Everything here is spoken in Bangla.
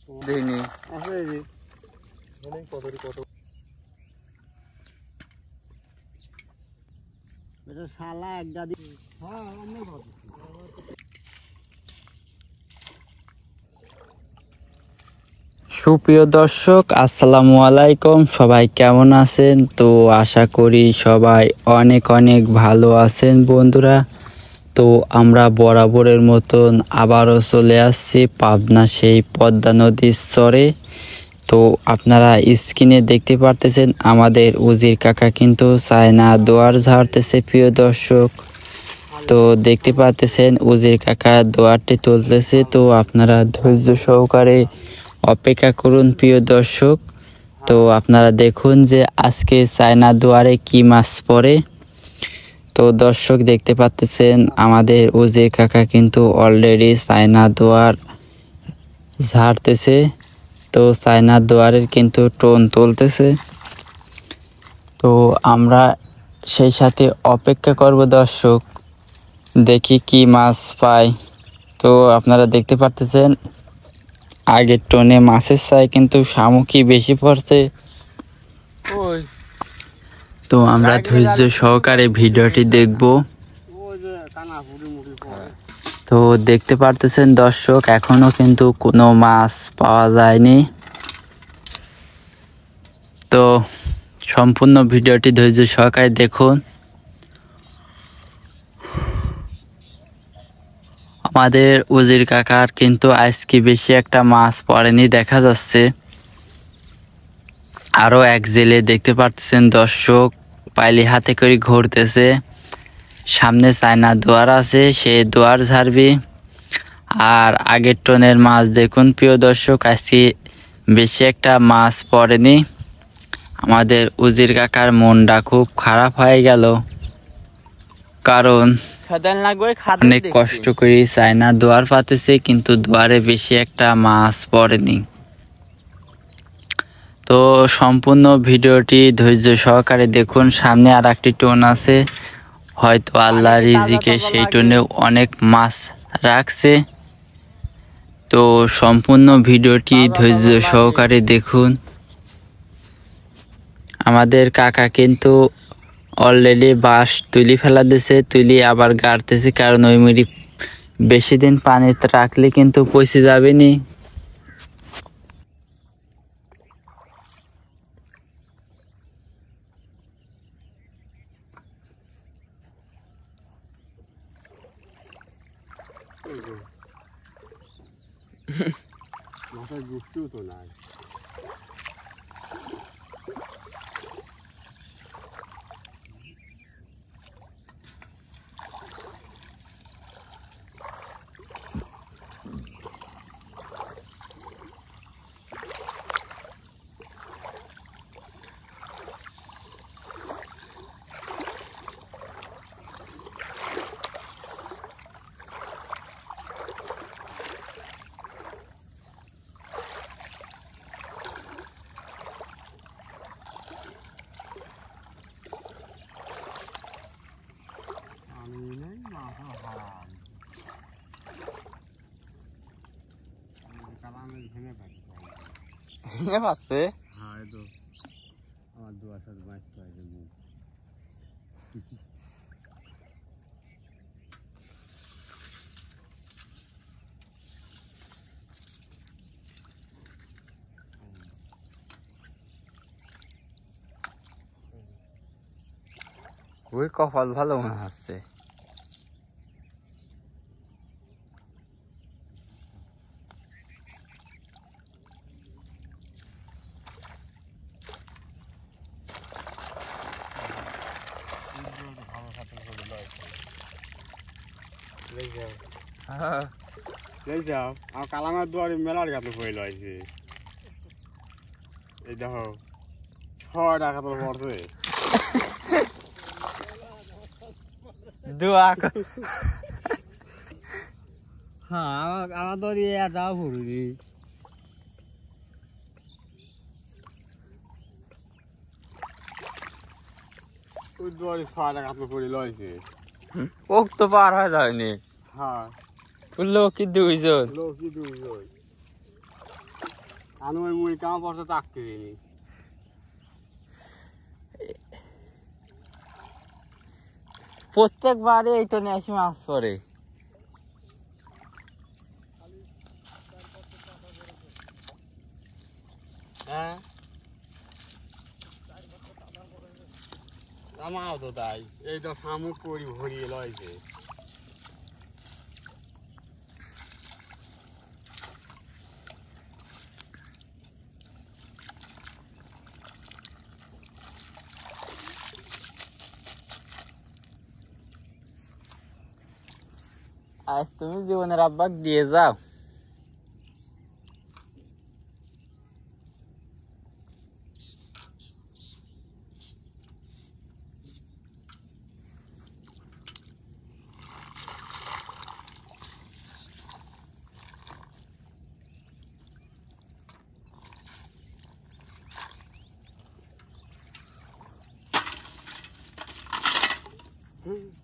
দেখিনি আছে এই যে কত এটা শালা এক গাদি। হ্যাঁ অন্য কথা। সুপ্রিয় দর্শক আসসালামু আলাইকুম, সবাই কেমন আছেন? তো আশা করি সবাই অনেক অনেক ভালো আছেন বন্ধুরা। তো আমরা বরাবরের মতন আবারও চলে আসছি পাবনা সেই পদ্মা নদীর চরে। তো আপনারা স্ক্রিনে দেখতে পারতেছেন আমাদের উজির কাকা কিন্তু চায়না দোয়ার ঝাড়তেছে প্রিয় দর্শক। তো দেখতে পাচ্ছেন উজির কাকা দোয়ারটি তুলতেছে। তো আপনারা ধৈর্য সহকারে অপেক্ষা করুন প্রিয় দর্শক। তো আপনারা দেখুন যে আজকে চায়না দুয়ারে কি মাছ পড়ে। তো দর্শক দেখতে পাচ্ছেন আমাদের উজির কাকা কিন্তু অলরেডি চায়না দুয়ার ঝাড়তেছে। তো চায়না দুয়ারের কিন্তু টোন তুলতেছে। তো আমরা সেই সাথে অপেক্ষা করব দর্শক, দেখি কি মাছ পাই। তো আপনারা দেখতে পাচ্ছেন আগের টোনে মাছের চাই কিন্তু শামুকই বেশি পড়ছে। তো আমরা ধৈর্য সহকারে ভিডিওটি দেখব। তো দেখতে পারতেছেন দর্শক এখনো কিন্তু কোনো মাছ পাওয়া যায়নি। তো সম্পূর্ণ ভিডিওটি ধৈর্য সহকারে দেখুন। আমাদের উজির কাকার কিন্তু আজকে বেশি একটা মাছ পড়েনি দেখা যাচ্ছে। আরো এক জেলে দেখতে পাচ্ছেন দর্শক পাইলি হাতে করে ঘুরতেছে। সামনে চায়না দুয়ার আছে, সেই দুয়ার ঝাড়বি। আর আগের টনের মাছ দেখুন প্রিয় দর্শক, আজকে বেশি একটা মাছ পড়েনি। আমাদের উজির কাকার মনটা খুব খারাপ হয়ে গেল, কারণ অনেক কষ্ট করে চায়না দুয়ার পাতেছে কিন্তু দুয়ারে বেশি একটা মাছ পড়েনি। তো সম্পূর্ণ ভিডিওটি ধৈর্য সহকারে দেখুন। সামনে আর একটি টোন আছে, হয়তো আল্লাহ রিজিকে সেই টোনে অনেক মাছ রাখছে। তো সম্পূর্ণ ভিডিওটি ধৈর্য সহকারে দেখুন। আমাদের কাকা কিন্তু অলরেডি বাঁশ তুলি ফেলা দিয়েছে, তুলি আবার গাড়তেছে, কারণ ওই মুড়ি বেশি দিন পানিতে রাখলে কিন্তু পচে যাবে নি। মাথায় গুষ্টিও তো নাই। ভেঙে পাচ্ছে। হ্যাঁ তো আমার দুয়ার সাথে মাছ পাইছে মুখ। ওই কপাল ভালো মনে হচ্ছে। আমার কালামার দুয়ারে মেলার গাতে হয়ে আছে। এই দেখো 6 টাকা তো পড়ছে। হ্যাঁ আমার তো এটাও ভুলি। ওই দুয়ারে 6 টাকা তো পড়ে লইছে। ওক তো পার হয়ে যায়নি। হ্যাঁ লোক কি দুইজন। লোক কি দুইজন। আমি ওই মুড়ি কামা পড়তে তাকতে দিইনি। প্রত্যেকবারে এইটা নিয়ে আসি মাছ পরে। হ্যাঁ আমাও তো তাই, এই তো শামুক করি ভরিয়ে লয়েছে। আজ তুমি জীবনের আব্বাক দিয়ে যাও। হুম।